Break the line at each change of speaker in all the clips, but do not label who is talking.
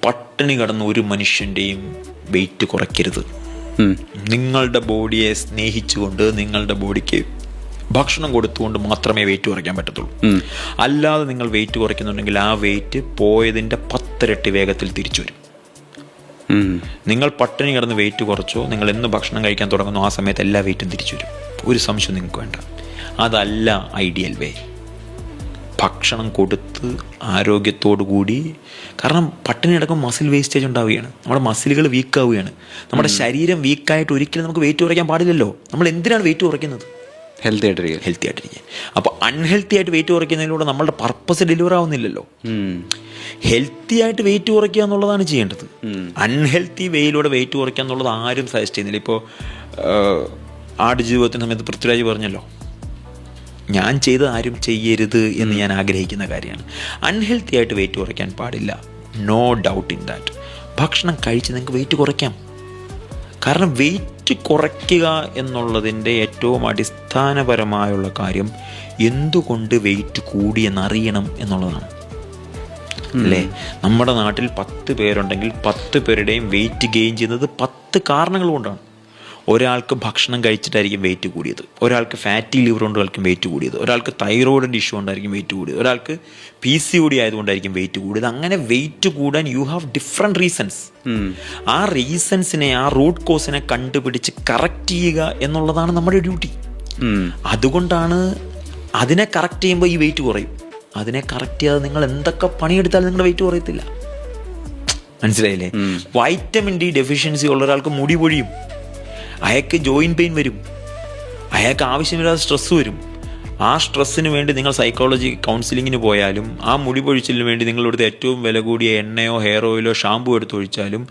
പട്ടിണി കിടന്ന ഒരു മനുഷ്യൻ്റെയും വെയിറ്റ് കുറയ്ക്കരുത്. നിങ്ങളുടെ ബോഡിയെ സ്നേഹിച്ചുകൊണ്ട് നിങ്ങളുടെ ബോഡിക്ക് ഭക്ഷണം കൊടുത്തുകൊണ്ട് മാത്രമേ വെയിറ്റ് കുറയ്ക്കാൻ പറ്റത്തുള്ളൂ. അല്ലാതെ നിങ്ങൾ വെയിറ്റ് കുറയ്ക്കുന്നുണ്ടെങ്കിൽ ആ വെയിറ്റ് പോയതിൻ്റെ 10 ഇരട്ടി വേഗത്തിൽ തിരിച്ചു വരും. നിങ്ങൾ പട്ടിണി കിടന്ന് വെയിറ്റ് കുറച്ചോ, നിങ്ങൾ എന്ന് ഭക്ഷണം കഴിക്കാൻ തുടങ്ങുന്നു ആ സമയത്ത് എല്ലാ വെയിറ്റും തിരിച്ചു വരും. ഒരു സംശയം നിങ്ങൾക്ക് വേണ്ട. അതല്ല ഐഡിയൽ വേ. ഭക്ഷണം കൊടുത്ത് ആരോഗ്യത്തോടു കൂടി, കാരണം പട്ടിണി കിടക്കുമ്പോൾ മസിൽ വേസ്റ്റേജ് ഉണ്ടാവുകയാണ്, നമ്മുടെ മസിലുകൾ വീക്കാവുകയാണ്. നമ്മുടെ ശരീരം വീക്കായിട്ട് ഒരിക്കലും നമുക്ക് വെയിറ്റ് കുറയ്ക്കാൻ പാടില്ലല്ലോ. നമ്മൾ എന്തിനാണ് വെയിറ്റ് കുറയ്ക്കുന്നത്? ഹെൽത്തി ആയിട്ടിരിക്കുക. അപ്പോൾ അൺഹെൽത്തി ആയിട്ട് വെയിറ്റ് കുറയ്ക്കുന്നതിലൂടെ നമ്മളുടെ പർപ്പസ് ഡെലിവർ ആവുന്നില്ലല്ലോ. ഹെൽത്തി ആയിട്ട് വെയിറ്റ് കുറയ്ക്കുക എന്നുള്ളതാണ് ചെയ്യേണ്ടത്. അൺഹെൽത്തി വേയിലൂടെ വെയിറ്റ് കുറയ്ക്കുക എന്നുള്ളത് ആരും സജസ്റ്റ് ചെയ്യുന്നില്ല. ഇപ്പോൾ ആടുജീവിതത്തിൻ്റെ സമയത്ത് പൃഥ്വിരാജ് പറഞ്ഞല്ലോ, ഞാൻ ചെയ്ത് ആരും ചെയ്യരുത് എന്ന് ഞാൻ ആഗ്രഹിക്കുന്ന കാര്യമാണ്. അൺഹെൽത്തി ആയിട്ട് വെയിറ്റ് കുറയ്ക്കാൻ പാടില്ല, നോ ഡൗട്ട് ഇൻ ദാറ്റ്. ഭക്ഷണം കഴിച്ച് നിങ്ങൾക്ക് വെയിറ്റ് കുറയ്ക്കാം. കാരണം വെയിറ്റ് കുറയ്ക്കുക എന്നുള്ളതിൻ്റെ ഏറ്റവും അടിസ്ഥാനപരമായുള്ള കാര്യം എന്തുകൊണ്ട് വെയിറ്റ് കൂടിയെന്നറിയണം എന്നുള്ളതാണ്. അല്ലേ? നമ്മുടെ നാട്ടിൽ 10 പേരുണ്ടെങ്കിൽ 10 പേരുടെയും വെയിറ്റ് ഗെയിൻ ചെയ്യുന്നത് 10 കാരണങ്ങൾ കൊണ്ടാണ്. ഒരാൾക്ക് ഭക്ഷണം കഴിച്ചിട്ടായിരിക്കും വെയിറ്റ് കൂടിയത്, ഒരാൾക്ക് ഫാറ്റി ലിവർ കൊണ്ടായിരിക്കും വെയിറ്റ് കൂടിയത്, ഒരാൾക്ക് തൈറോയിഡിൻ്റെ ഇഷ്യൂ കൊണ്ടായിരിക്കും വെയിറ്റ് കൂടിയത്, ഒരാൾക്ക് PCOD ആയതുകൊണ്ടായിരിക്കും വെയിറ്റ് കൂടിയത്. അങ്ങനെ വെയിറ്റ് കൂടാൻ യു ഹാവ് ഡിഫറെൻറ്റ് റീസൺസ്. ആ റീസൺസിനെ, ആ റൂട്ട് കോസിനെ കണ്ടുപിടിച്ച് കറക്റ്റ് ചെയ്യുക എന്നുള്ളതാണ് നമ്മുടെ ഡ്യൂട്ടി. അതുകൊണ്ടാണ് അതിനെ കറക്റ്റ് ചെയ്യുമ്പോൾ ഈ വെയിറ്റ് കുറയും. അതിനെ കറക്റ്റ് ചെയ്യാതെ നിങ്ങൾ എന്തൊക്കെ പണിയെടുത്താലും നിങ്ങളുടെ വെയിറ്റ് കുറയത്തില്ല. മനസ്സിലായില്ലേ? വൈറ്റമിൻ ഡി ഡെഫിഷ്യൻസി ഉള്ള ഒരാൾക്ക് മുടി പൊഴിയും, അയാൾക്ക് ജോയിൻറ്റ് പെയിൻ വരും, അയാൾക്ക് ആവശ്യമില്ലാത്ത സ്ട്രെസ്സ് വരും. ആ സ്ട്രെസ്സിന് വേണ്ടി നിങ്ങൾ സൈക്കോളജി കൗൺസിലിങ്ങിന് പോയാലും, ആ മുടി പൊഴിച്ചിലിന് വേണ്ടി നിങ്ങളെടുത്ത് ഏറ്റവും വില കൂടിയ എണ്ണയോ ഹെയർ ഓയിലോ ഷാമ്പു എടുത്ത് ഒഴിച്ചാലും,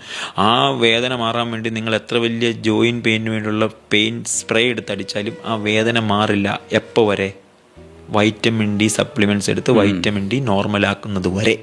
ആ വേദന മാറാൻ വേണ്ടി നിങ്ങൾ എത്ര വലിയ ജോയിൻറ്റ് പെയിനിന് വേണ്ടിയുള്ള പെയിൻ സ്പ്രേ എടുത്തടിച്ചാലും ആ വേദന മാറില്ല. എപ്പോൾ വരെ? വൈറ്റമിൻ ഡി സപ്ലിമെൻറ്റ്സ് എടുത്ത് വൈറ്റമിൻ ഡി നോർമലാക്കുന്നത് വരെ.